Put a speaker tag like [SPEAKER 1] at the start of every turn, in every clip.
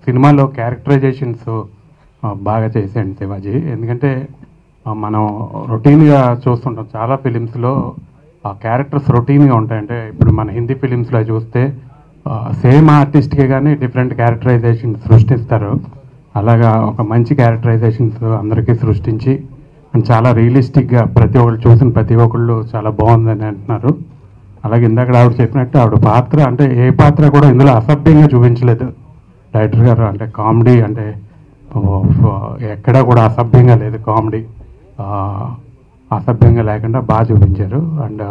[SPEAKER 1] సినిమాలో క్యారెక్టరైజేషన్స్ బాగా చేసేయండి శివాజీ. ఎందుకంటే మనం రొటీన్గా చూస్తుంటాం చాలా ఫిలిమ్స్లో ఆ క్యారెక్టర్స్ రొటీన్గా ఉంటాయి. అంటే ఇప్పుడు మన హిందీ ఫిలిమ్స్లో చూస్తే సేమ్ ఆర్టిస్ట్కే కానీ డిఫరెంట్ క్యారెక్టరైజేషన్ సృష్టిస్తారు. అలాగా ఒక మంచి క్యారెక్టరైజేషన్స్ అందరికీ సృష్టించి చాలా రియలిస్టిక్గా ప్రతి ఒక్కళ్ళు చూసిన ప్రతి ఒక్కళ్ళు చాలా బాగుందని అంటున్నారు. అలాగే ఇందాక ఆవిడ చెప్పినట్టు ఆవిడ పాత్ర అంటే ఏ పాత్ర కూడా ఇందులో అసభ్యంగా చూపించలేదు డైరెక్టర్ గారు. అంటే కామెడీ అంటే ఎక్కడా కూడా అసభ్యంగా లేదు, కామెడీ అసభ్యంగా లేకుండా బాగా చూపించారు. అండ్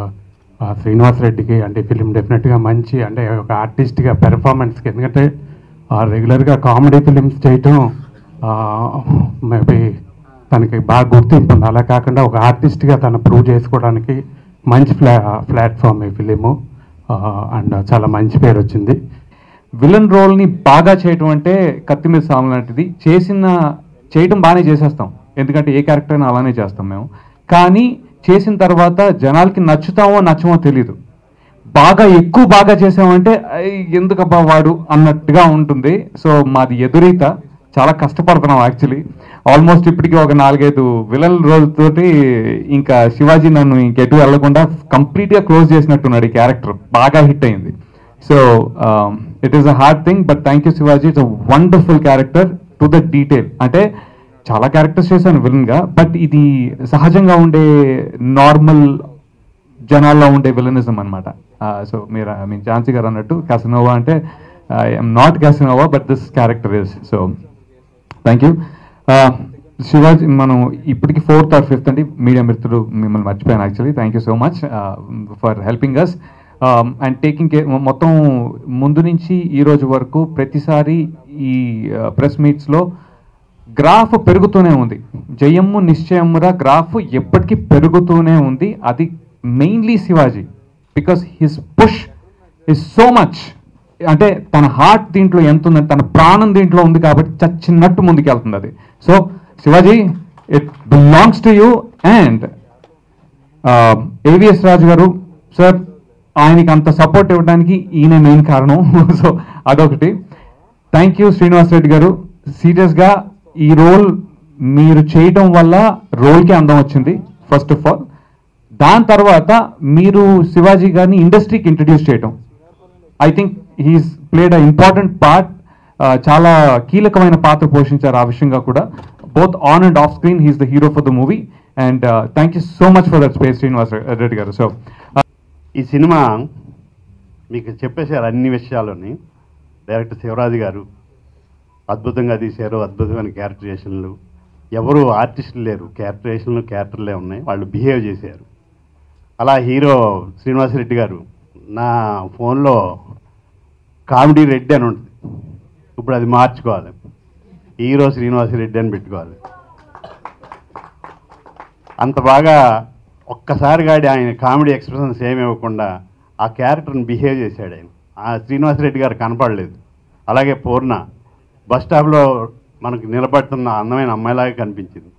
[SPEAKER 1] శ్రీనివాస్ రెడ్డికి అంటే ఫిలిం డెఫినెట్గా మంచి అంటే ఒక ఆర్టిస్ట్గా పెర్ఫార్మెన్స్కి, ఎందుకంటే రెగ్యులర్గా కామెడీ ఫిలిమ్స్ చేయటం మేబీ తనకి బాగా గుర్తింపు ఉంది. అలా కాకుండా ఒక ఆర్టిస్ట్గా తను ప్రూవ్ చేసుకోవడానికి మంచి ప్లాట్ఫామ్ ఈ ఫిలిము. అండ్ చాలా మంచి పేరు వచ్చింది.
[SPEAKER 2] విలన్ రోల్ని బాగా చేయటం అంటే కత్తి మీద సాము లాంటిది. చేయటం బాగానే చేసేస్తాం, ఎందుకంటే ఏ క్యారెక్టర్ అయినా అలానే చేస్తాం మేము. కానీ చేసిన తర్వాత జనాలకి నచ్చుతామో నచ్చమో తెలీదు. బాగా చేసామంటే ఎందుకబ్బా వాడు అన్నట్టుగా ఉంటుంది. సో మాది ఎదురీత, చాలా కష్టపడుతున్నాం యాక్చువల్లీ. ఆల్మోస్ట్ ఇప్పటికీ ఒక 4-5 విలన్ రోల్తోటి ఇంకా శివాజీ నన్ను ఇంకెటు వెళ్లకుండా కంప్లీట్గా క్లోజ్ చేసినట్టున్నాడు. ఈ క్యారెక్టర్ బాగా హిట్ అయింది. So it is a hard thing, but thank you Shivaji. It's a wonderful character to the detail. అంటే చాలా క్యారెక్టర్స్ చేశాను విలన్గా, బట్ ఇది సహజంగా ఉండే నార్మల్ జనాల్లో ఉండే విలనిజం అనమాట. సో మీరు ఝాన్సీ గారు అన్నట్టు క్యాసనోవా అంటే I'm not Casanova, but this character is. So thank you Shivaji. మనం ఇప్పటికి 4th or 5th అండి మీడియా మిత్రులు, మిమ్మల్ని మర్చిపోయాను actually. Thank you so much for helping us and taking care. మొత్తం ముందు నుంచి ఈ రోజు వరకు ప్రతిసారి ఈ ప్రెస్ మీట్స్లో గ్రాఫ్ పెరుగుతూనే ఉంది. జయమ్ము నిశ్చయమురా గ్రాఫ్ ఎప్పటికీ పెరుగుతూనే ఉంది. అది mainly Shivaji, because his push is so much. అంటే తన హార్ట్ దీంట్లో ఎంత ఉందంటే, తన ప్రాణం దీంట్లో ఉంది కాబట్టి చచ్చినట్టు ముందుకు వెళ్తుంది అది. So Shivaji, it belongs to you. And AVS Raju garu sir, ఆయనకి అంత సపోర్ట్ ఇవ్వడానికి ఈయన మెయిన్ కారణం. సో అదొకటి. థ్యాంక్ యూ శ్రీనివాస్ రెడ్డి గారు. సీరియస్గా ఈ రోల్ మీరు చేయటం వల్ల రోల్కి అందం వచ్చింది ఫస్ట్ ఆఫ్ ఆల్. దాని తర్వాత మీరు శివాజీ గారిని ఇండస్ట్రీకి ఇంట్రడ్యూస్ చేయటం, I think he's played a important part. చాలా కీలకమైన పాత్ర పోషించారు ఆ విషయంగా కూడా. Both on and off screen he's the hero for the movie. And thank you so much for that space Srinivas Reddy గారు. సో
[SPEAKER 3] ఈ సినిమా మీకు చెప్పేశారు అన్ని విషయాలని. డైరెక్టర్ శివరాజు గారు అద్భుతంగా తీశారు, అద్భుతమైన క్యారెక్టరైజేషన్లు. ఎవరు ఆర్టిస్టులు లేరు, క్యారెక్టర్లే ఉన్నాయి, వాళ్ళు బిహేవ్ చేశారు. అలా హీరో శ్రీనివాసరెడ్డి గారు, నా ఫోన్లో కామెడీ రెడ్డి అని ఉంటుంది, ఇప్పుడు అది మార్చుకోవాలి, హీరో శ్రీనివాసరెడ్డి అని పెట్టుకోవాలి. అంత బాగా ఒక్కసారి గాడి ఆయన కామెడీ ఎక్స్ప్రెషన్స్ ఏమి ఇవ్వకుండా ఆ క్యారెక్టర్ని బిహేవ్ చేశాడు ఆయన. ఆ శ్రీనివాసరెడ్డి గారు కనపడలేదు. అలాగే పూర్ణ బస్ స్టాప్లో మనకు నిలబడుతున్న అందమైన అమ్మాయిలాగా కనిపించింది.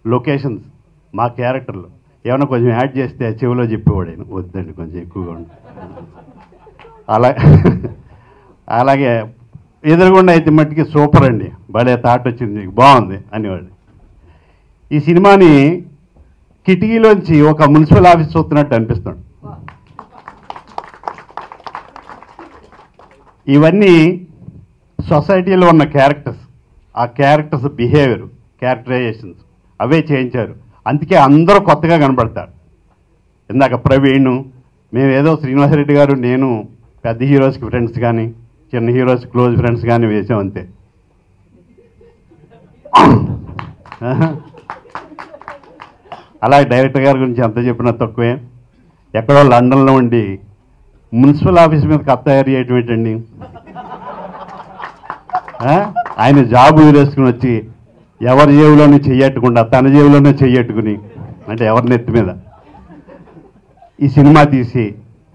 [SPEAKER 3] లొకేషన్స్ మా క్యారెక్టర్లో ఏమైనా కొంచెం యాడ్ చేస్తే చెవిలో చెప్పేవాడు ఆయన, వద్దండి కొంచెం ఎక్కువగా ఉంది. అలాగే ఎదురుగుండా అయితే మట్టికి సూపర్ అండి, భలే థాట్ వచ్చింది, బాగుంది అనేవాడు. ఈ సినిమాని కిటికీలోంచి ఒక మున్సిపల్ ఆఫీస్ చూస్తున్నట్టు అనిపిస్తాడు. ఇవన్నీ సొసైటీలో ఉన్న క్యారెక్టర్స్, ఆ క్యారెక్టర్స్ బిహేవియర్, క్యారెక్టరైజేషన్స్ అవే చేయించారు. అందుకే అందరూ కొత్తగా కనబడతారు. ఇందాక ప్రవీణ్, మేము ఏదో శ్రీనివాసరెడ్డి గారు నేను పెద్ద హీరోస్కి ఫ్రెండ్స్ కానీ చిన్న హీరోస్ క్లోజ్ ఫ్రెండ్స్ కానీ వేసాం అంతే. అలాగే డైరెక్టర్ గారి గురించి ఎంత చెప్పినా తక్కువే. ఎక్కడో లండన్లో ఉండి మున్సిపల్ ఆఫీస్ మీద కథ తయారు చేయటం ఏంటండి? ఆయన జాబ్ వదిలేసుకుని వచ్చి ఎవరి జేబులోనే చెయ్యట్టుకుండా తన జేబులోనే చెయ్యట్టుకుని, అంటే ఎవరి నెత్తి మీద ఈ సినిమా తీసి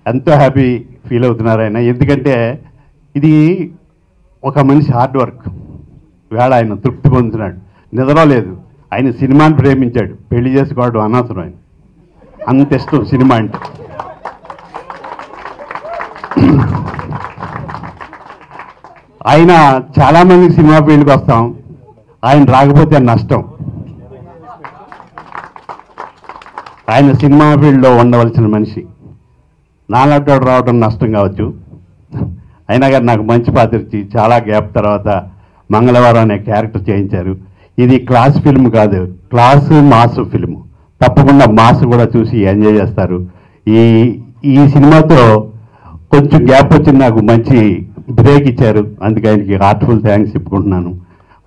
[SPEAKER 3] ఎంతో హ్యాపీ ఫీల్ అవుతున్నారు ఆయన. ఎందుకంటే ఇది ఒక మనిషి హార్డ్ వర్క్. వేళ ఆయన తృప్తి పొందుతున్నాడు, నిద్ర లేదు. ఆయన సినిమాని ప్రేమించాడు, పెళ్లి చేసుకోవడం అనవసరం. ఆయన అంత ఇష్టం సినిమా అంటే. ఆయన చాలామంది సినిమా ఫీల్డ్కి వస్తాం, ఆయన రాకపోతే నష్టం. ఆయన సినిమా ఫీల్డ్లో ఉండవలసిన మనిషి. నాలాంటి రావడం నష్టం కావచ్చు, అయినా కానీ నాకు మంచి పాత్ర ఇచ్చి చాలా గ్యాప్ తర్వాత మంగళవారం అనే క్యారెక్టర్ చేయించారు. ఇది క్లాస్ ఫిల్మ్ కాదు, క్లాస్ మాస్ ఫిల్మ్. తప్పకుండా మాస్ కూడా చూసి ఎంజాయ్ చేస్తారు. ఈ సినిమాతో కొంచెం గ్యాప్ వచ్చి నాకు మంచి బ్రేక్ ఇచ్చారు, అందుకే ఆయనకి హార్ట్ఫుల్ థ్యాంక్స్ చెప్పుకుంటున్నాను.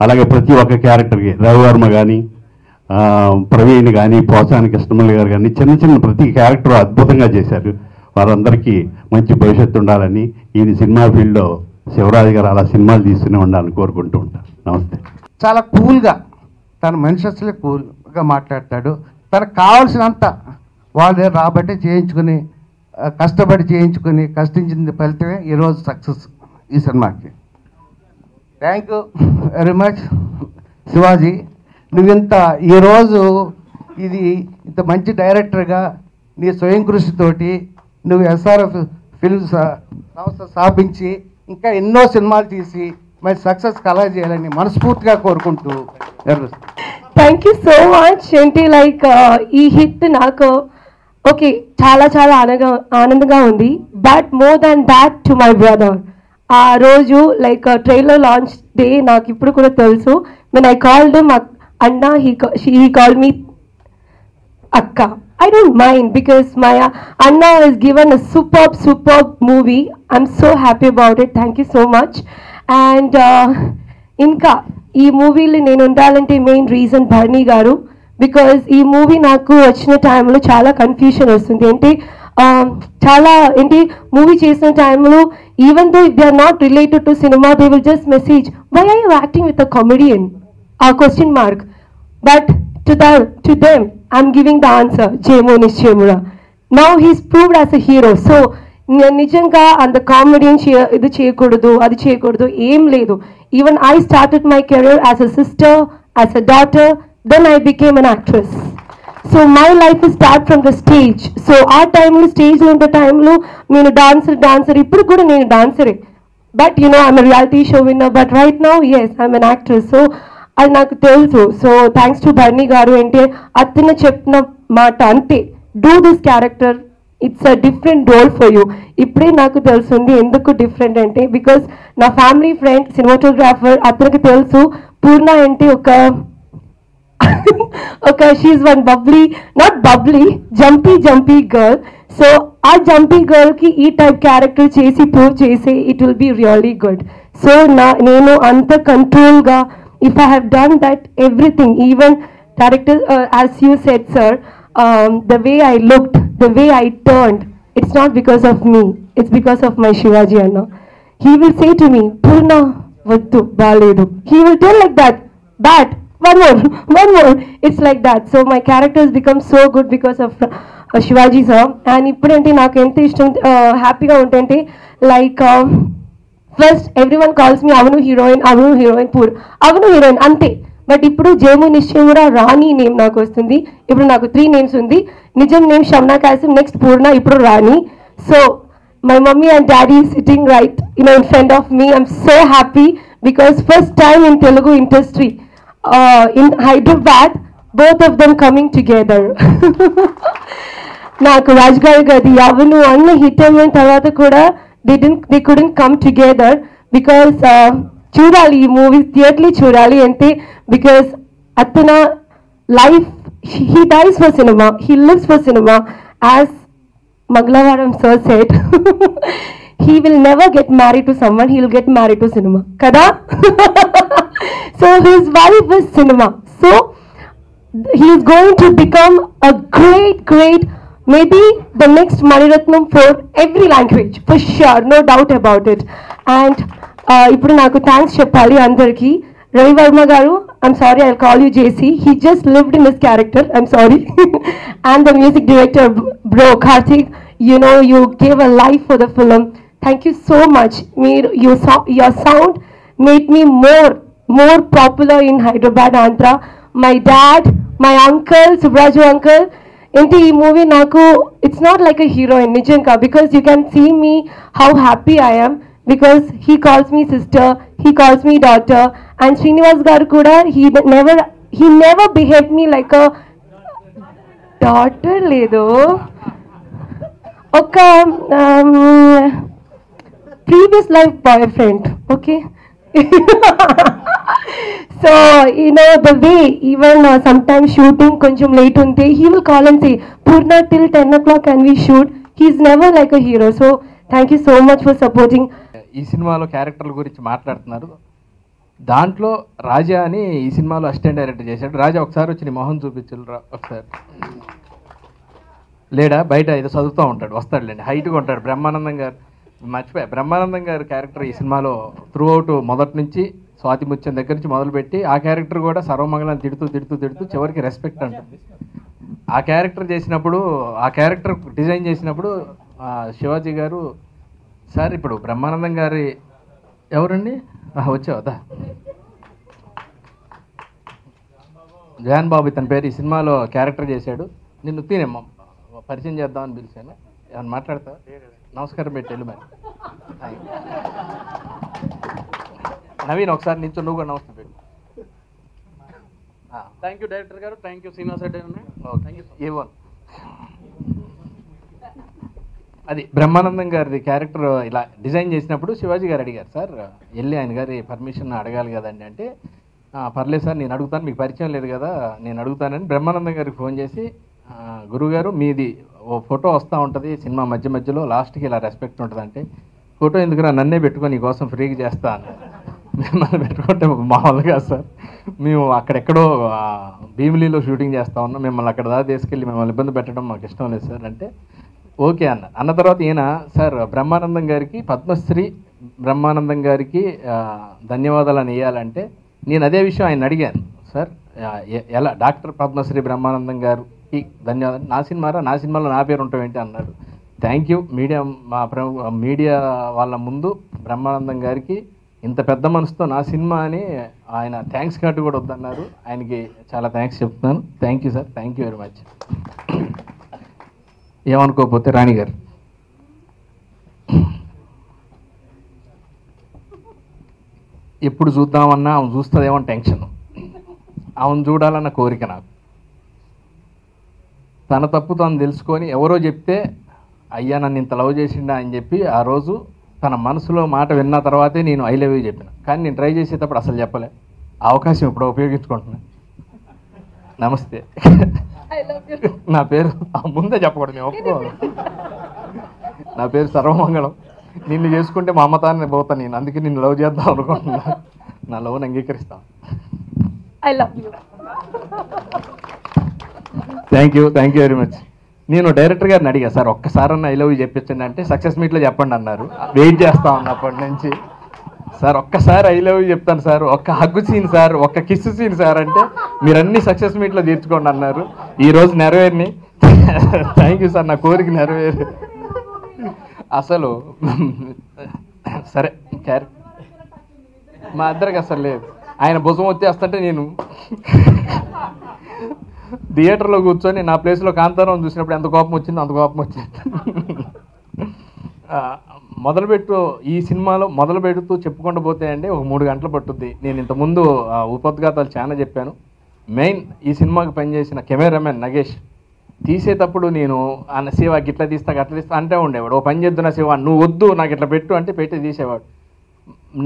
[SPEAKER 3] అలాగే ప్రతి ఒక్క క్యారెక్టర్కి రవివర్మ కానీ, ప్రవీణ్ కానీ, పోసాని కృష్ణమల్లి గారు కానీ, చిన్న చిన్న ప్రతి క్యారెక్టర్ అద్భుతంగా చేశారు. వారందరికీ మంచి భవిష్యత్తు ఉండాలని, ఈయన సినిమా ఫీల్డ్లో శివరాజు గారు అలా సినిమాలు తీస్తూనే ఉండాలని కోరుకుంటూ ఉంటాను. నమస్తే.
[SPEAKER 4] చాలా కూల్గా, తన మనిషి అసలే కూల్గా మాట్లాడతాడు. తనకు కావాల్సినంత వాళ్ళే రాబట్టి చేయించుకుని, కష్టపడి చేయించుకుని, కష్టించింది ఫలితమే ఈరోజు సక్సెస్ ఈ సినిమాకి. Thank you very much Shivaji. నువ్వింత ఈరోజు ఇది ఇంత మంచి డైరెక్టర్గా నీ స్వయం కృషితోటి నువ్వు ఎస్ఆర్ఎఫ్ ఫిల్మ్స్ సంస్థ స్థాపించి ఇంకా ఎన్నో సినిమాలు తీసి మరి సక్సెస్ కలర్ చేయాలని మనస్ఫూర్తిగా కోరుకుంటూ నిర్వహిస్తాను.
[SPEAKER 5] Thank you so much. ఏంటి లైక్ ఈ హిట్ నాకు ఓకే చాలా చాలా ఆనందంగా ఉంది. But more than that to my brother. ఆ రోజు లైక్ ట్రైలర్ లాంచ్ డే నాకు ఇప్పుడు కూడా తెలుసు. when I called him Anna, he called me Akka. I don't mind because my Anna has given a superb movie. I'm so happy about it. Thank you so much. And ఇంకా ఈ మూవీలో నేను ఉండాలంటే main reason Bharani garu. Because ఈ movie నాకు వచ్చిన టైంలో చాలా కన్ఫ్యూషన్ వస్తుంది. ఏంటి చాలా ఏంటి మూవీ చేసిన టైంలో even though they are not related to cinema, they will just message why are you acting with a comedian, ah question mark. But to them I'm giving the answer, జేమో నిశ్చయమురా. Now he's proved as a hero. So నిజంగా అంత comedian ఇది చేయకూడదు, అది చేయకూడదు ఏం లేదు. Even I started my career as a sister, as a daughter, then I became an actress. So my life start from the stage. So ఆ టైంలో స్టేజ్లో ఉండే టైంలో నేను డాన్సర్ ఇప్పుడు కూడా నేను డాన్సరే. But I'm reality show winner. But right now yes I'm an actress. So అది నాకు తెలుసు. So thanks to Bharani garu. అంటే అతను చెప్పిన మాట అంతే, do this character, it's a different role for you. ఇప్పుడే నాకు తెలుస్తుంది ఎందుకు డిఫరెంట్ అంటే, బికాస్ నా ఫ్యామిలీ ఫ్రెండ్ సినిమాటోగ్రాఫర్, అతనికి తెలుసు పూర్ణ అంటే ఒక she one not bubbly jumpy girl. So ఆ జంపీ గర్ల్ కి ఈ టైప్ క్యారెక్టర్ చేసి ప్రూవ్ చేసి it will be really good. So నేను అంత కంట్రోల్ గా, if I have done that everything, even director as you said sir, the way I looked, the way I turned, it's not because of me, it's because of my Shivaji Anna. He will say to me, Purna, vaddu, baledu. He will tell like that, bad, one more. It's like that. So my characters become so good because of Shivaji sir. And ippudante naaku enta ishtam happy ga untante, like first everyone calls me avanu heroine, avanu heroine ante. But ఇప్పుడు జేము నిశ్చయమురా రాణి name నాకు వస్తుంది. ఇప్పుడు నాకు 3 names ఉంది. నిజం name Shamna Kasim, next Poorna, ఇప్పుడు Rani. So my mummy and daddy sitting right in front of me. I'm so happy because first time in Telugu industry in Hyderabad both of them coming together. నాకు రాజ్గారి గది అవను అన్న హిట్ అయిన తర్వాత కూడా they couldn't come together because చూడాలి ఈ movie థియేటర్లీ చూడాలి అంతే. బికాస్ అతను life, he dies for cinema, he lives for cinema. As మంగళవారం sir said, he will never get married to someone, he will get married to cinema, kada. So his wife is cinema. So he is going to become a great maybe the next Maniratnam for every language, for sure, no doubt about it. And ఇప్పుడు నాకు thanks చెప్పాలి అందరికీ. రవి వర్మ గారు, I'm sorry, I call you JC, he just lived in his character, I'm sorry. And the music director bro Karthik, you gave a life for the film. Thank you so much. Your sound made me more popular in Hyderabad, Andhra. My dad, my uncle, Subraju uncle, ఏంటి ఈ movie నాకు it's not like a heroine నిజంగా, because you can see me how happy I am, because he calls me sister, he calls me daughter. And Srinivas garu కూడా he never behaved me like a daughter లేదు, ఒక previous life boyfriend, okay. So the way even sometimes shooting koncham late unte he will call and say, Purna, till 10 o'clock can we shoot. He's never like a hero. So thank you so much for supporting.
[SPEAKER 6] ఈ సినిమాలో క్యారెక్టర్ల గురించి మాట్లాడుతున్నారు. దాంట్లో రాజా అని ఈ సినిమాలో assistant director చేశాడు. రాజా ఒకసారి వచ్చి నీ మొహం చూపించు ఒకసారి. లేడా బయట ఏదో చదువుతూ ఉంటాడు, వస్తాడులేండి, హైట్గా ఉంటాడు. బ్రహ్మానందం గారు మర్చిపోయా, బ్రహ్మానందం గారు క్యారెక్టర్ ఈ సినిమాలో త్రూ అవుట్ మొదటి నుంచి స్వాతి ముత్యం దగ్గర నుంచి మొదలుపెట్టి ఆ క్యారెక్టర్ కూడా సర్వమంగళం తిడుతూ తిడుతూ తిడుతూ చివరికి రెస్పెక్ట్ అంటుంది. ఆ క్యారెక్టర్ చేసినప్పుడు, ఆ క్యారెక్టర్ డిజైన్ చేసినప్పుడు శివాజీ గారు, సార్ ఇప్పుడు బ్రహ్మానందం గారి ఎవరండి వచ్చావదా జయాన్ బాబు ఇతని పేరు, ఈ సినిమాలో క్యారెక్టర్ చేశాడు. నిన్ను తినేమ్మా పరిచయం చేద్దామని పిలిచాను, ఏమన్నా మాట్లాడతా? నమస్కారం పెట్టి వెళ్ళు మరి. నవీన్ ఒకసారి నించో, నువ్వు కూడా నమస్తే పెట్టు.
[SPEAKER 7] థ్యాంక్ యూ డైరెక్టర్ గారు, థ్యాంక్ యూ శ్రీనివాస్ రెడ్డి గారు.
[SPEAKER 6] అది బ్రహ్మానందం గారి క్యారెక్టర్ ఇలా డిజైన్ చేసినప్పుడు శివాజీ గారు అడిగారు, సార్ వెళ్ళి ఆయన గారి పర్మిషన్ అడగాలి కదండి అంటే, పర్లేదు సార్ నేను అడుగుతాను, మీకు పరిచయం లేదు కదా నేను అడుగుతానని బ్రహ్మానందం గారికి ఫోన్ చేసి, గురుగారు మీది ఓ ఫోటో వస్తూ ఉంటుంది సినిమా మధ్య మధ్యలో, లాస్ట్కి ఇలా రెస్పెక్ట్ ఉంటుంది అంటే, ఫోటో ఎందుకురా నన్నే పెట్టుకొని నీకోసం ఫ్రీగా చేస్తా అని. మిమ్మల్ని పెట్టుకుంటే మామూలుగా సార్, మేము అక్కడెక్కడో భీమిలీలో షూటింగ్ చేస్తూ ఉన్నాం, మిమ్మల్ని అక్కడ దాకా తీసుకెళ్ళి మిమ్మల్ని ఇబ్బంది పెట్టడం మాకు ఇష్టం లేదు సార్ అంటే, ఓకే అన్న తర్వాత ఈయన, సార్ బ్రహ్మానందం గారికి పద్మశ్రీ బ్రహ్మానందం గారికి ధన్యవాదాలు అని వేయాలంటే, నేను అదే విషయం ఆయన అడిగాను, సార్ ఎలా డాక్టర్ పద్మశ్రీ బ్రహ్మానందం గారికి ధన్యవాదాలు, నా సినిమాలో నా పేరు ఉంటామేంటి అన్నాడు. థ్యాంక్ యూ మీడియా వాళ్ళ ముందు బ్రహ్మానందం గారికి ఇంత పెద్ద మనసుతో నా సినిమా అని ఆయన థ్యాంక్స్ కార్డు కూడా వద్దన్నారు. ఆయనకి చాలా థ్యాంక్స్ చెప్తున్నాను. Thank you sir, thank you very much. ఏమనుకోకపోతే రాణి గారు, ఎప్పుడు చూద్దామన్నా ఆమె చూస్తుందేమో టెన్షన్, ఆమెను చూడాలన్న కోరిక నాకు. తన తప్పు తను తెలుసుకొని ఎవరో చెప్తే అయ్యా నన్ను ఇంత లవ్ చేసిండా అని చెప్పి ఆ రోజు తన మనసులో మాట విన్న తర్వాతే నేను ఐ లవ్ యూ చెప్పిన. కానీ నేను ట్రై చేసేటప్పుడు అసలు చెప్పలే. ఆ అవకాశం ఇప్పుడు ఉపయోగించుకుంటున్నా. నమస్తే, నా పేరు ముందే చెప్పకూడదు, నేను ఒప్పుకోవాలి. నా పేరు సర్వమంగళం. నిన్ను చేసుకుంటే మా అమ్మతాన్ని పోతాను నేను, అందుకే నిన్ను లవ్ చేద్దాం అనుకుంటున్నా. నా లవ్ని అంగీకరిస్తాను. Thank you very much. నేను డైరెక్టర్ గారిని అడిగా, సార్ ఒక్కసారన్నా ఐ లవ్ యూ చెప్పించండి అంటే, సక్సెస్ మీట్లో చెప్పండి అన్నారు. వెయిట్ చేస్తా ఉన్నప్పటి నుంచి, సార్ ఒక్కసారి ఐ లవ్ యూ చెప్తాను సార్, ఒక్క హగ్గు సీన్ సార్, ఒక్క కిస్సు సీన్ సార్ అంటే, మీరు అన్ని సక్సెస్ మీట్లో తీర్చుకోండి అన్నారు. ఈరోజు నెరవేరిని. థ్యాంక్ యూ సార్, నా కోరిక నెరవేరు. అసలు సరే మా ఇద్దరికి అసలు లేదు. ఆయన భుజం వచ్చేస్తుంటే నేను థియేటర్లో కూర్చొని నా ప్లేస్లో కాంతారావు చూసినప్పుడు ఎంత కోపం వచ్చిందో అంత కోపం వచ్చింది. మొదలుపెట్టు ఈ సినిమాలో మొదలుపెడుతూ చెప్పుకుండా పోతే అండి ఒక 3 గంటలు పట్టుద్ది. నేను ఇంతకుముందు ఉపద్ఘాతాలు చాలా చెప్పాను. మెయిన్ ఈ సినిమాకి పనిచేసిన కెమెరామెన్ నగేష్ తీసేటప్పుడు నేను అన్న శివ గిట్లా తీస్తా అట్లా తీస్తా అంటే ఉండేవాడు. ఓ పని చేద్దున్నా శివ నువ్వు వద్దు నాకు ఇట్లా పెట్టు అంటే పెట్టి తీసేవాడు.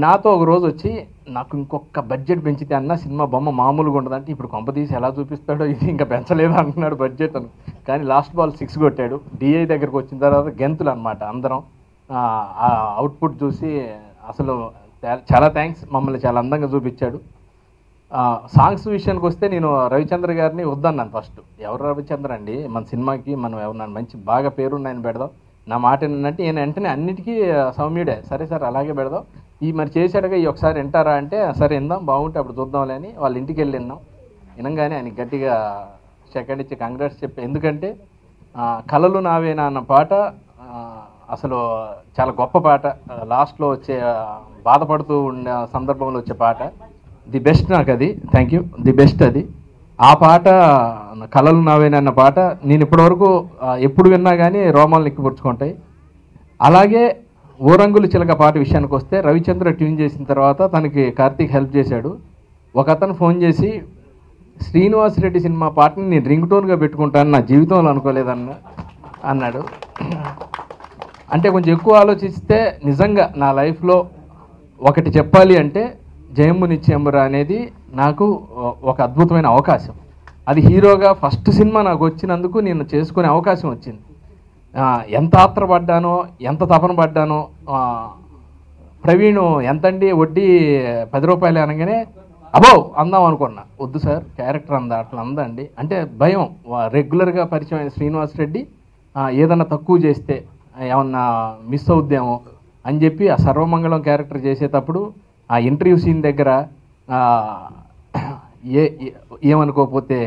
[SPEAKER 6] నాతో ఒక రోజు వచ్చి నాకు ఇంకొక బడ్జెట్ పెంచితే అన్న సినిమా బొమ్మ మామూలుగా ఉండదంటే, ఇప్పుడు కొంప తీసి ఎలా చూపిస్తాడో ఇది ఇంకా పెంచలేదు అంటున్నాడు బడ్జెట్ అని. కానీ లాస్ట్ బాల్ 6 కొట్టాడు. డిఐ దగ్గరకు వచ్చిన తర్వాత గెంతులు అనమాట అందరం. ఆ అవుట్పుట్ చూసి అసలు చాలా థ్యాంక్స్, మమ్మల్ని చాలా అందంగా చూపించాడు. సాంగ్స్ విషయానికి వస్తే నేను రవిచంద్ర గారిని వద్దన్నాను ఫస్ట్. ఎవరు రవిచంద్ర అండి, మన సినిమాకి మనం ఎవరన్నా మంచి బాగా పేరున్నాయని పెడదాం, నా మాట ఏంటంటే ఈయన వెంటనే అన్నిటికీ సౌమ్యుడే, సరే సార్ అలాగే పెడదాం, ఈ మరి చేశాడుగా ఈ ఒకసారి వింటారా అంటే, సరే విందాం బాగుంటే అప్పుడు చూద్దాంలే అని వాళ్ళ ఇంటికి వెళ్ళి విన్నాం. వినంగానే ఆయన గట్టిగా సెకండ్ ఇచ్చి కంగ్రాట్స్ చెప్పి, ఎందుకంటే కలలు నావేనా అన్న పాట అసలు చాలా గొప్ప పాట. లాస్ట్లో వచ్చే బాధపడుతూ ఉన్న సందర్భంలో వచ్చే పాట ది బెస్ట్ నాకు అది. థ్యాంక్ యూ, ది బెస్ట్ అది. ఆ పాట కలలు నావేనన్న పాట నేను ఇప్పటివరకు ఎప్పుడు విన్నా కానీ రోమాలు నిక్కిపుచ్చుకుంటాయి. అలాగే ఓరంగులు చిలక పాట విషయానికి వస్తే రవిచంద్ర ట్యూన్ చేసిన తర్వాత తనకి కార్తీక్ హెల్ప్ చేశాడు. ఒక అతను ఫోన్ చేసి శ్రీనివాస్ రెడ్డి సినిమా పాటని నేను రింగ్ టోన్గా పెట్టుకుంటాను, నా జీవితంలో అన్నాడు. అంటే కొంచెం ఎక్కువ ఆలోచిస్తే నిజంగా నా లైఫ్లో ఒకటి చెప్పాలి అంటే జయమ్ము నిత్యంబురా అనేది నాకు ఒక అద్భుతమైన అవకాశం. అది హీరోగా ఫస్ట్ సినిమా నాకు వచ్చినందుకు నేను చేసుకునే అవకాశం వచ్చింది. ఎంత ఆత్రపడ్డానో, ఎంత తపన పడ్డానో. ప్రవీణ్ ఎంతండి వడ్డీ 10 రూపాయలు అనగానే అబో అందాం అనుకున్నా. వద్దు సార్ క్యారెక్టర్ అట్లా అందండి అంటే భయం. రెగ్యులర్గా పరిచయం అయిన శ్రీనివాస్ రెడ్డి ఏదన్నా తక్కువ చేస్తే ఏమన్నా మిస్ అవుద్దేమో అని చెప్పి ఆ సర్వమంగళం క్యారెక్టర్ చేసేటప్పుడు ఆ ఇంటర్వ్యూ సీన్ దగ్గర ఏమనుకోకపోతే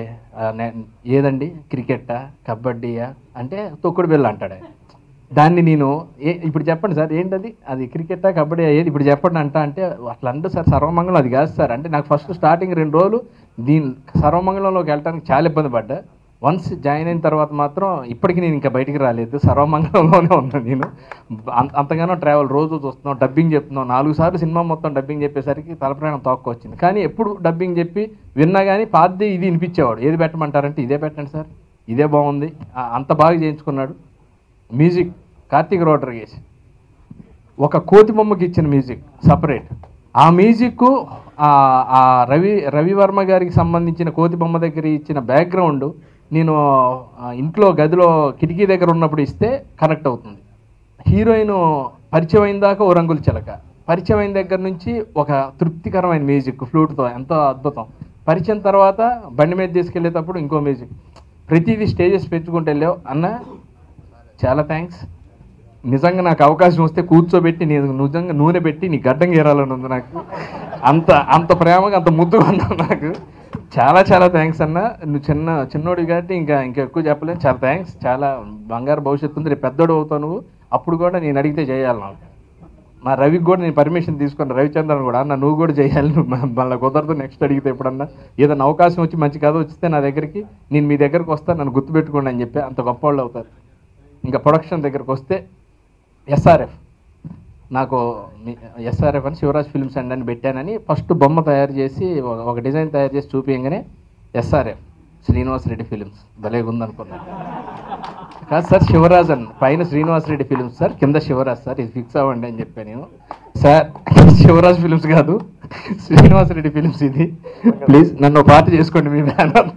[SPEAKER 6] ఏదండి క్రికెట్టా కబడ్డీయా అంటే తొక్కుడు బిళ్ళ అంటాడు. దాన్ని నేను ఇప్పుడు చెప్పండి సార్ ఏంటది, అది క్రికెట్టా కబడ్డీ ఏది ఇప్పుడు చెప్పండి అంటే అట్లా అంటే సార్ సర్వమంగళం అది కాదు సార్ అంటే నాకు ఫస్ట్ స్టార్టింగ్ 2 రోజులు సర్వమంగళంలోకి వెళ్ళడానికి చాలా ఇబ్బంది పడ్డా. వన్స్ జాయిన్ అయిన తర్వాత మాత్రం ఇప్పటికీ నేను ఇంకా బయటికి రాలేదు, సర్వమంగళంలోనే ఉన్నాను. నేను అంతగానో ట్రావెల్ రోజు చూస్తున్నాం, డబ్బింగ్ చెప్తున్నాం. 4 సార్లు సినిమా మొత్తం డబ్బింగ్ చెప్పేసరికి తలప్రాణం తోక్కొచ్చింది. కానీ ఎప్పుడు డబ్బింగ్ చెప్పి విన్నా కానీ పాతది ఇది వినిపించేవాడు. ఏది పెట్టమంటారంటే ఇదే పెట్టండి సార్, ఇదే బాగుంది, అంత బాగా చేయించుకున్నాడు. మ్యూజిక్ కార్తీక్ రోడ్రిగేస్ ఒక కోతి బొమ్మకి ఇచ్చిన మ్యూజిక్ సపరేట్. ఆ మ్యూజిక్ రవివర్మ గారికి సంబంధించిన కోతి బొమ్మ దగ్గర ఇచ్చిన బ్యాక్గ్రౌండ్ నేను ఇంట్లో గదిలో కిటికీ దగ్గర ఉన్నప్పుడు ఇస్తే కనెక్ట్ అవుతుంది. హీరోయిన్ పరిచయం అయిన దాకా ఓ రంగుల చిలక, పరిచయం అయిన దగ్గర నుంచి ఒక తృప్తికరమైన మ్యూజిక్ ఫ్లూట్తో ఎంతో అద్భుతం. పరిచయం తర్వాత బండి మీద తీసుకెళ్ళేటప్పుడు ఇంకో మ్యూజిక్. ప్రతిదీ స్టేజెస్ పెంచుకుంటూ వెళ్ళావు అన్న, చాలా థ్యాంక్స్. నిజంగా నాకు అవకాశం వస్తే కూర్చోబెట్టి నేను నిజంగా నూనె పెట్టి నీ గడ్డం గీరాలని ఉంది నాకు. అంత ప్రేమగా అంత ముద్దుగా ఉన్నావు నాకు. చాలా చాలా థ్యాంక్స్ అన్న. నువ్వు చిన్నోడు కాబట్టి ఇంకా ఎక్కువ చెప్పలేను. చాలా థ్యాంక్స్. చాలా బంగారు భవిష్యత్తు ఉంది, రేపు పెద్దోడు అవుతావు నువ్వు. అప్పుడు కూడా నేను అడిగితే చేయాలి. నాకు మా రవికి కూడా నేను పర్మిషన్ తీసుకున్నాను, రవిచంద్రన్ కూడా అన్న నువ్వు కూడా చేయాలి, నువ్వు మళ్ళీ కుదరదు నెక్స్ట్ అడిగితే ఎప్పుడన్నా ఏదన్నా అవకాశం వచ్చి మంచి కథ వచ్చితే నా దగ్గరికి నేను మీ దగ్గరకు వస్తాను, నన్ను గుర్తుపెట్టుకోండి అని చెప్పి. అంత గొప్ప వాళ్ళు అవుతారు. ఇంకా ప్రొడక్షన్ దగ్గరకు వస్తే ఎస్ఆర్ఎఫ్ నాకు ఎస్ఆర్ఎఫ్ అని శివరాజ్ ఫిల్మ్స్ అండ్ అని పెట్టానని ఫస్ట్ బొమ్మ తయారు చేసి ఒక డిజైన్ తయారు చేసి చూపించగానే ఎస్ఆర్ఎఫ్ శ్రీనివాస్ రెడ్డి ఫిలిమ్స్ భలేగా ఉందనుకున్నాను. కాదు సార్ శివరాజ్ అని పైన శ్రీనివాస్ రెడ్డి ఫిలిమ్స్ సార్, కింద శివరాజ్ సార్, ఇది ఫిక్స్ అవ్వండి అని చెప్పాను నేను. సార్ శివరాజ్ ఫిలిమ్స్ కాదు శ్రీనివాస్ రెడ్డి ఫిలిమ్స్, ఇది ప్లీజ్ నన్ను పార్టీ చేసుకోండి మీ బ్యానర్.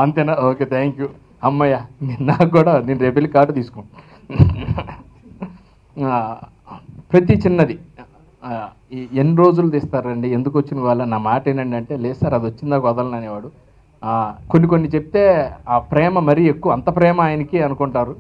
[SPEAKER 6] అంతేనా? Okay thank you. అమ్మయ్య నాకు కూడా నేను రేపెళ్ళి కార్డు తీసుకోండి. ప్రతి చిన్నది ఎన్ని రోజులు తీస్తారండి, ఎందుకు వచ్చిన వాళ్ళ నా మాట ఏంటండి అంటే లేదు సార్ అది వచ్చిందాక వదలను అనేవాడు. కొన్ని చెప్తే ఆ ప్రేమ మరీ ఎక్కువ, అంత ప్రేమ ఆయనకి అనుకుంటారు.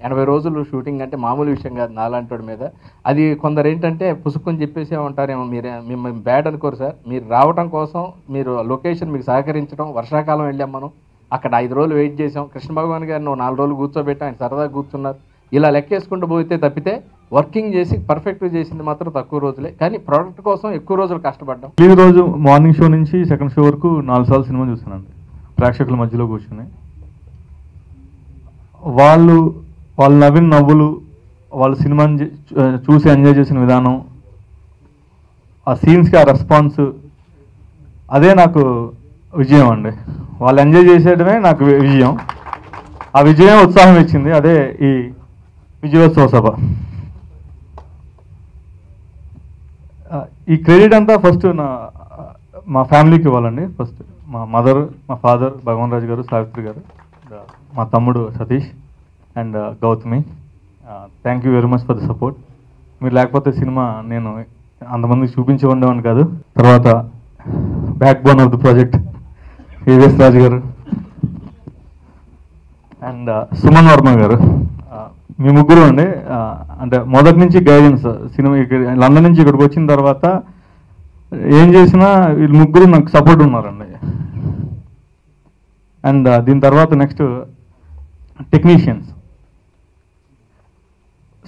[SPEAKER 6] 80 రోజులు షూటింగ్ అంటే మామూలు విషయం కాదు నాలాంటి మీద. అది కొందరు ఏంటంటే పుసుకొని చెప్పేసే ఉంటారేమో, మిమ్మల్ని బ్యాడ్ అనుకోరు సార్. మీరు రావడం కోసం మీరు లొకేషన్ మీకు సహకరించడం, వర్షాకాలం వెళ్ళాం మనం అక్కడ 5 రోజులు వెయిట్ చేసాం. కృష్ణ భగవాన్ గారిని 4 రోజులు కూర్చోబెట్టి ఆయన సరదాగా కూర్చున్నారు. ఇలా లెక్కేసుకుంటూ పోతే తప్పితే వర్కింగ్ చేసి పర్ఫెక్ట్గా చేసింది మాత్రం తక్కువ రోజులే, కానీ ప్రోడక్ట్ కోసం ఎక్కువ రోజులు కష్టపడ్డాం.
[SPEAKER 8] ఈ రోజు మార్నింగ్ షో నుంచి సెకండ్ షో వరకు 4 సార్లు సినిమా చూస్తానండి ప్రేక్షకుల మధ్యలో కూర్చొని. వాళ్ళు నవ్విన నవ్వులు, వాళ్ళ సినిమాని చూసి ఎంజాయ్ చేసిన విధానం, ఆ సీన్స్కి ఆ రెస్పాన్స్, అదే నాకు విజయం అండి. వాళ్ళు ఎంజాయ్ చేసేయడమే నాకు విజయం. ఆ విజయం ఉత్సాహం ఇచ్చింది. అదే ఈ విజయోత్సవ సభ. ఈ క్రెడిట్ అంతా ఫస్ట్ మా ఫ్యామిలీకి ఇవ్వాలండి. ఫస్ట్ మా మదర్, మా ఫాదర్ భగవాన్ రాజు గారు, సావిత్రి గారు, మా తమ్ముడు Satish and Gautami. Thank you very much for the support. మీరు లేకపోతే సినిమా నేను అంతమందికి చూపించి ఉండేవాడిని కాదు. తర్వాత backbone of the project AVS Raju garu and Suman Varma గారు, మీ ముగ్గురు అండి. అంటే మొదటి నుంచి గైడెన్స్, సినిమా ఇక్కడ లండన్ నుంచి ఇక్కడికి వచ్చిన తర్వాత ఏం చేసినా వీళ్ళు ముగ్గురు నాకు సపోర్ట్ ఉన్నారండి. అండ్ దీని తర్వాత నెక్స్ట్ టెక్నీషియన్స్.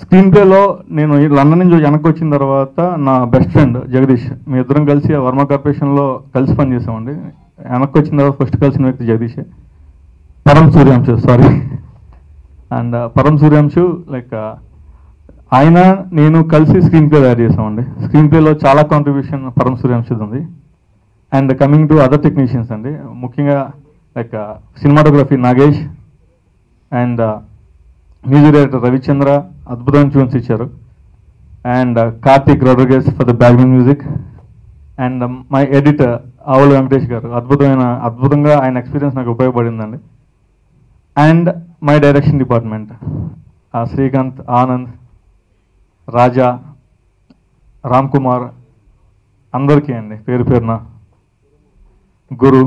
[SPEAKER 8] స్క్రీన్ ప్లేలో నేను లండన్ నుంచి వెనక్కి వచ్చిన తర్వాత నా బెస్ట్ ఫ్రెండ్ జగదీష్, మీ ఇద్దరం కలిసి వర్మ కార్పొరేషన్లో కలిసి పనిచేసామండి. వెనక్కి వచ్చిన తర్వాత ఫస్ట్ కలిసిన వ్యక్తి జగదీష్. పరం సూర్యాంశు, సారీ. అండ్ పరం సూర్యాంశు లైక్ ఆయన నేను కలిసి స్క్రీన్ ప్లే తయారు చేసామండి. స్క్రీన్ ప్లేలో చాలా కాంట్రిబ్యూషన్ పరం సూర్యాంశుది ఉంది. And coming to other technicians అండి, ముఖ్యంగా like cinematography Nagesh and music director Ravichandra అద్భుతమైన ట్యూన్స్ ఇచ్చారు. And Karthik Rodrigues for the background music. And my editor Avula Venkatesh garu అద్భుతంగా ఆయన ఎక్స్పీరియన్స్ నాకు ఉపయోగపడిందండి. And my direction department Srikanth, Anand, Raja, Ram Kumar, అందరికీ అండి పేరు పేరున, గురు.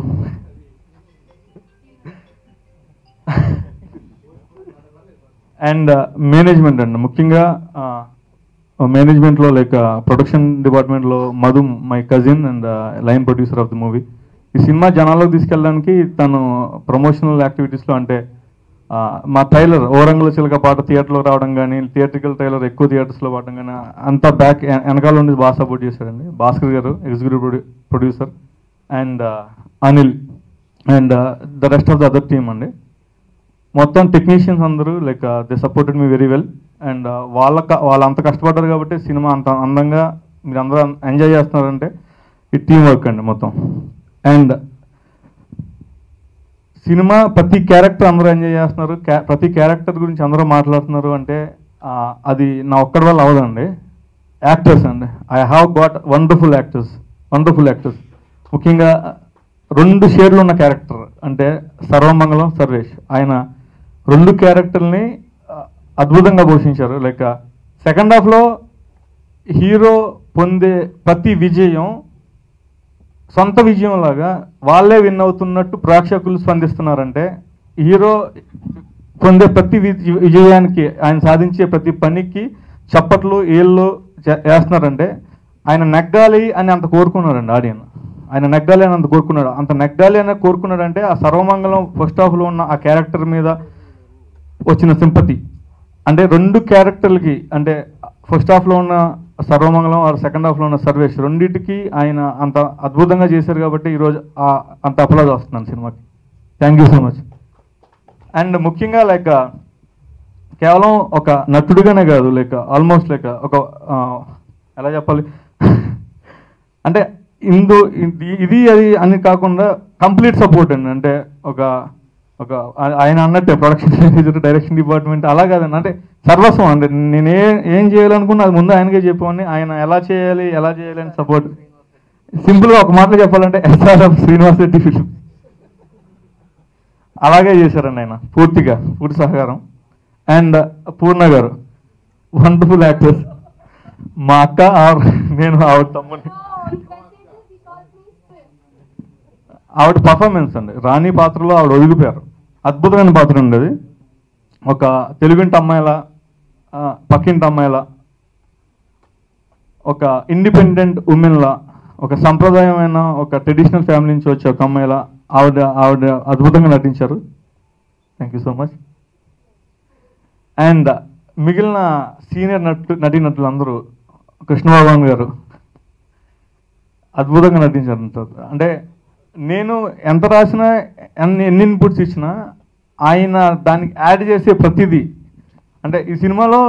[SPEAKER 8] అండ్ మేనేజ్మెంట్ అండి, ముఖ్యంగా మేనేజ్మెంట్లో లైక్ ప్రొడక్షన్ డిపార్ట్మెంట్లో Madhu, my cousin and line producer of the movie. ఈ సినిమా జనాల్లోకి తీసుకెళ్ళడానికి తను ప్రమోషనల్ యాక్టివిటీస్లో అంటే మా ట్రైలర్ ఓరంగుల చిలక పాట థియేటర్లో రావడం కానీ, థియేట్రికల్ ట్రైలర్ ఎక్కువ థియేటర్స్లో పాడడం కానీ అంతా బ్యాక్ వెనకాల నుండి బాగా సపోర్ట్ చేశారండి. భాస్కర్ గారు executive producer and Anil and the rest of the other team అండి. మొత్తం టెక్నీషియన్స్ అందరూ like they supported me very well. And వాళ్ళు అంత కష్టపడ్డారు కాబట్టి సినిమా అంత అందంగా మీరు అందరూ ఎంజాయ్ చేస్తున్నారంటే ఈ టీం వర్క్ అండి మొత్తం. అండ్ సినిమా ప్రతి క్యారెక్టర్ అందరూ ఎంజాయ్ చేస్తున్నారు, ప్రతి క్యారెక్టర్ గురించి అందరూ మాట్లాడుతున్నారు అంటే అది నా ఒక్కడి వల్ల అవ్వదండి. యాక్టర్స్ అండి, I have got wonderful actors. ముఖ్యంగా 2 షేడ్లు ఉన్న క్యారెక్టర్ అంటే సర్వమంగళం సర్వేష్. ఆయన 2 క్యారెక్టర్ని అద్భుతంగా పోషించారు. లైక్ సెకండ్ హాఫ్లో హీరో పొందే ప్రతి విజయం సొంత విజయం లాగా వాళ్ళే విన్ అవుతున్నట్టు ప్రేక్షకులు స్పందిస్తున్నారంటే, హీరో పొందే ప్రతి విజయానికి, ఆయన సాధించే ప్రతి పనికి చప్పట్లు ఏళ్ళు వేస్తున్నారంటే ఆయన నెగ్గాలి అని అంత కోరుకున్నారండి ఆడియన్. ఆయన నెగ్గాలి అని అంత కోరుకున్నాడు. అంత నెగ్గాలి అని కోరుకున్నాడంటే ఆ సర్వమంగళం ఫస్ట్ హాఫ్లో ఉన్న ఆ క్యారెక్టర్ మీద వచ్చిన సింపతి అంటే 2 క్యారెక్టర్లకి అంటే ఫస్ట్ హాఫ్లో ఉన్న సర్వమంగళం ఆర్ సెకండ్ హాఫ్లో ఉన్న సర్వేష్ రెండింటికి ఆయన అంత అద్భుతంగా చేశారు కాబట్టి ఈరోజు అంత అప్లాజ్ వస్తున్నాను సినిమాకి. Thank you so much. And ముఖ్యంగా లైక్ కేవలం ఒక నటుడుగానే కాదు, లైక్ ఆల్మోస్ట్ లైక్ ఒక ఎలా చెప్పాలి అంటే ఇది అది అని కాకుండా కంప్లీట్ సపోర్ట్ అండి. అంటే ఒక ఆయన అన్నట్టే ప్రొడక్షన్ మేనేజర్, డైరెక్షన్ డిపార్ట్మెంట్ అలా కాదండి, అంటే సర్వస్వం అండి. నేను ఏం చేయాలనుకున్నా అది ముందు ఆయనకే చెప్పామని, ఆయన ఎలా చేయాలి అని సపోర్ట్. సింపుల్గా ఒక మాటలో చెప్పాలంటే SRF శ్రీనివాస్ రెడ్డి ఫిల్మ్ అలాగే చేశారండి ఆయన, పూర్తి సహకారం. అండ్ పూర్ణ గారు వండర్ఫుల్ యాక్టర్స్. మా అక్క నేను ఆవిడ తమ్ముని, ఆవిడ పర్ఫార్మెన్స్ అండి రాణి పాత్రలో ఆవిడ ఒదిగిపోయారు. అద్భుతమైన పాత్ర ఉండేది. ఒక తెలుగింటి అమ్మాయిలా, పక్కింటి అమ్మాయిలా, ఒక ఇండిపెండెంట్ ఉమెన్లా, ఒక సంప్రదాయమైన ఒక ట్రెడిషనల్ ఫ్యామిలీ నుంచి వచ్చే ఒక అమ్మాయిలా ఆవిడ అద్భుతంగా నటించారు. Thank you so much. And మిగిలిన సీనియర్ నటీనటులు అందరూ, కృష్ణబాబు గారు అద్భుతంగా నటించారు. అంటే నేను ఎంత రాసినా ఎన్ని ఇన్పుట్స్ ఇచ్చినా ఆయన దానికి యాడ్ చేసే ప్రతిదీ అంటే ఈ సినిమాలో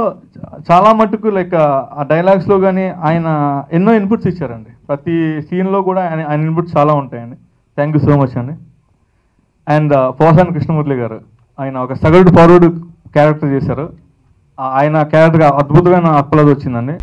[SPEAKER 8] చాలా మట్టుకు లైక్ ఆ డైలాగ్స్లో కానీ ఆయన ఎన్నో ఇన్పుట్స్ ఇచ్చారండి. ప్రతి సీన్లో కూడా ఆయన ఇన్పుట్స్ చాలా ఉంటాయండి. థ్యాంక్ యూ సో మచ్ అండి. అండ్ పోసాని కృష్ణమూర్తి గారు, ఆయన ఒక సగటు పౌరుడు క్యారెక్టర్ చేశారు. ఆయన క్యారెక్టర్ అద్భుతమైన అప్లాజ్ వచ్చిందండి.